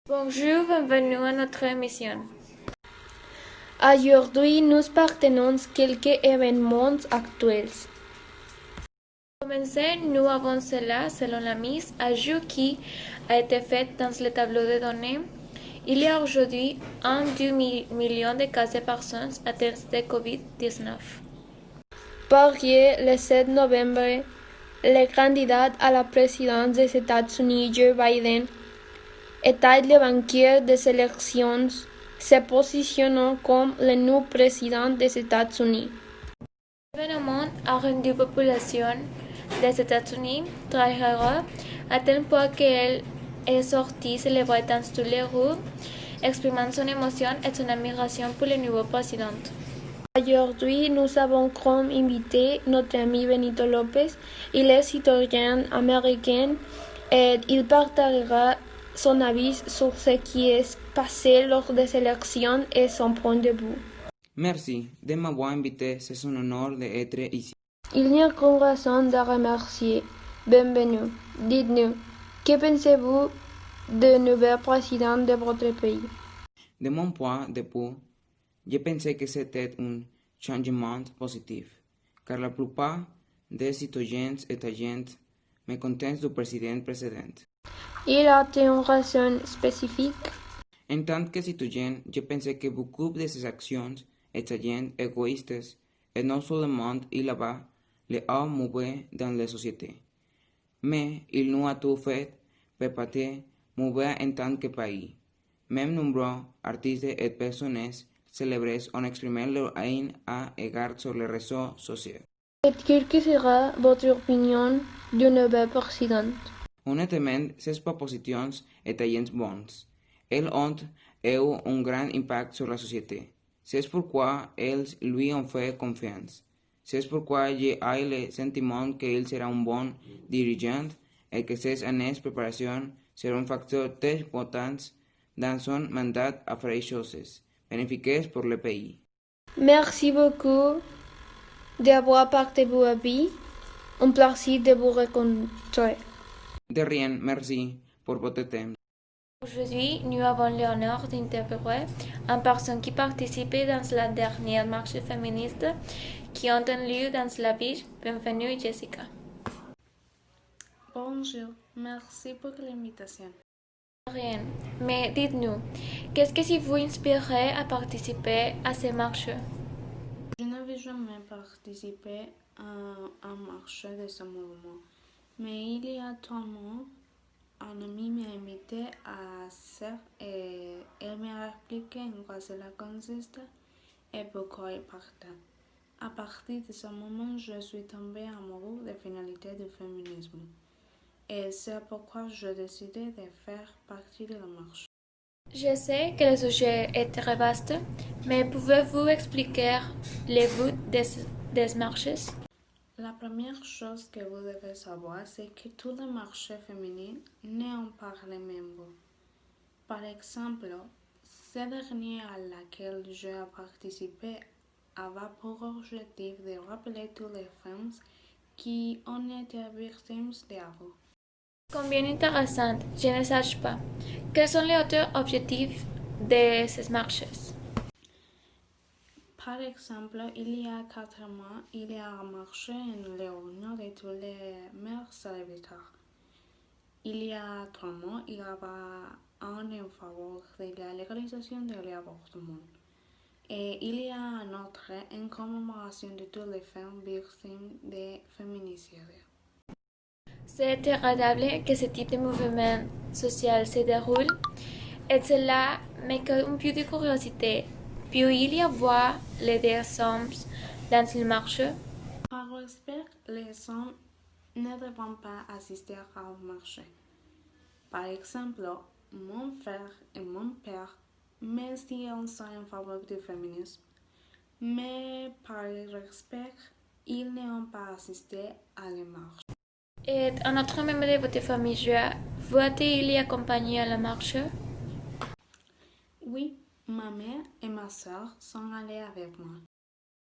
Bonjour, bienvenue à notre émission. Aujourd'hui, nous partenons quelques événements actuels. Pour commencer, nous avons cela selon la mise à jour qui a été faite dans le tableau de données. Il y a aujourd'hui 1,2 million de cas de personnes atteintes de COVID-19. Pareil, le 7 novembre, le candidat à la présidence des États-Unis, Joe Biden, état le banquier des élections, se positionnant comme le nouveau président des États-Unis. L'événement a rendu la population des États-Unis très heureuse à tel point qu'elle est sortie célébrer dans toutes les rues, exprimant son émotion et son admiration pour le nouveau président. Aujourd'hui, nous avons comme invité notre ami Benito López. Il est citoyen américain et il partagera son avis sur ce qui est passé lors des élections et son point de vue. Merci de m'avoir invité, c'est un honneur d'être ici. Il n'y a qu'une raison de remercier. Bienvenue. Dites-nous, que pensez-vous du nouveau président de votre pays? De mon point de vue, je pensais que c'était un changement positif, car la plupart des citoyens états me content du président précédent. Il a une raison spécifique? En tant que citoyen, je pensais que beaucoup de ces actions étaient égoïstes et non seulement il avait les a mauvais dans la société, mais il nous a tout fait pour pas mauvais en tant que pays. Même nombreux artistes et personnes célèbres ont exprimé leur haine à égard sur les réseaux sociaux. Et quelle sera votre opinion du nouveau président? Honnêtement, ces propositions étaient bonnes. Elles ont eu un grand impact sur la société. C'est pourquoi elles lui ont fait confiance. C'est pourquoi j'ai eu le sentiment qu'il sera un bon dirigeant et que ses années de préparation seront un facteur très important dans son mandat à faire choses bénéfiques pour le pays. Merci beaucoup d'avoir partagé vos avis. Un plaisir de vous rencontrer. De rien, merci pour votre temps. Aujourd'hui, nous avons l'honneur d'interviewer une personne qui participait dans la dernière marche féministe qui ont eu lieu dans la ville. Bienvenue, Jessica. Bonjour, merci pour l'invitation. Rien, mais dites-nous, qu'est-ce qui vous inspirait à participer à ces marches? Je n'avais jamais participé à un marché de ce mouvement, mais il y a 3 mois, un ami m'a invité à faire et elle m'a expliqué en quoi cela consiste et pourquoi il partait. À partir de ce moment, je suis tombée amoureuse des finalités du féminisme. Et c'est pourquoi j'ai décidé de faire partie de la marche. Je sais que le sujet est très vaste, mais pouvez-vous expliquer les buts des marches? La première chose que vous devez savoir, c'est que tous les marchés féminins n'ont pas les mêmes buts. Par exemple, ce dernier à laquelle j'ai participé avait pour objectif de rappeler toutes les femmes qui ont été victimes d'abus. Combien intéressant, je ne sais pas. Quels sont les autres objectifs de ces marches? Par exemple, il y a 4 mois, il y a marché en l'honneur de tous les meilleurs célibataires. Il y a 3 mois, il y avait un en faveur de la légalisation de l'avortement. Et il y a un autre en commémoration de toutes les femmes victimes de féminicide. C'est agréable que ce type de mouvement social se déroule, et cela me cause un peu de curiosité. Puis-il y avoir les deux hommes dans le marché? Par respect, les hommes ne devront pas assister au marché. Par exemple, mon frère et mon père, même si ils sont en faveur du féminisme, mais par respect, ils n'ont pas assisté à la marche. Et un autre membre de votre famille, vous-a-t-il accompagné à la marche? Oui, ma mère et ma soeur sont allées avec moi.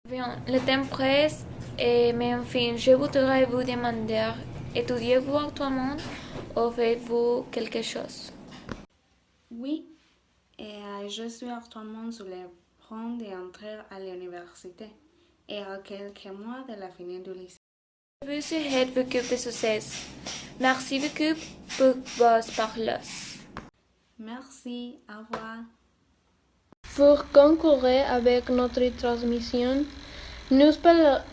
Bien, le temps presse, mais enfin, je voudrais vous demander, étudiez-vous actuellement ou faites-vous quelque chose? Oui, et je suis actuellement sur le point d'entrer à l'université et à quelques mois de la fin du lycée. Je vous souhaite beaucoup de succès. Merci beaucoup pour vos paroles. Merci, au revoir. Pour conclure avec notre transmission, nous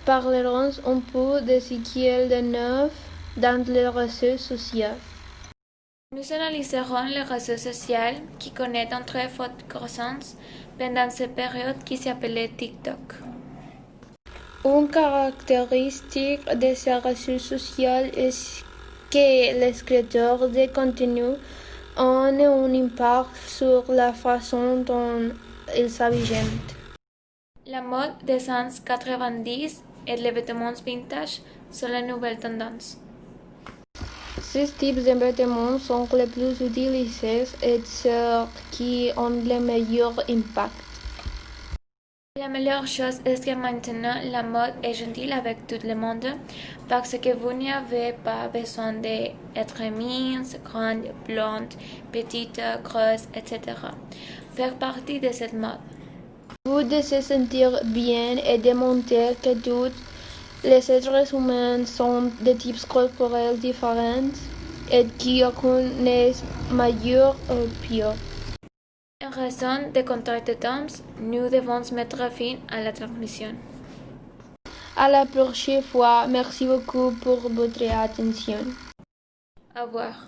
parlerons un peu de ce qui est de neuf dans les réseaux sociaux. Nous analyserons les réseaux sociaux qui connaissent une très forte croissance pendant cette période qui s'appelait TikTok. Une caractéristique de ces réseaux sociaux est que les créateurs de contenu ont un impact sur la façon dont ils s'habillent. La mode des années 90 et les vêtements vintage sont la nouvelle tendance. Ces types de vêtements sont les plus utilisés et ceux qui ont le meilleur impact. La meilleure chose est que maintenant la mode est gentille avec tout le monde parce que vous n'avez pas besoin d'être mince, grande, blonde, petite, grosse, etc. Faire partie de cette mode. Vous devez se sentir bien et démontrer que tous les êtres humains sont de types corporels différents et qu'aucun n'est meilleur ou pire. En raison des contraintes de temps, nous devons mettre fin à la transmission. À la prochaine fois, merci beaucoup pour votre attention. Au revoir.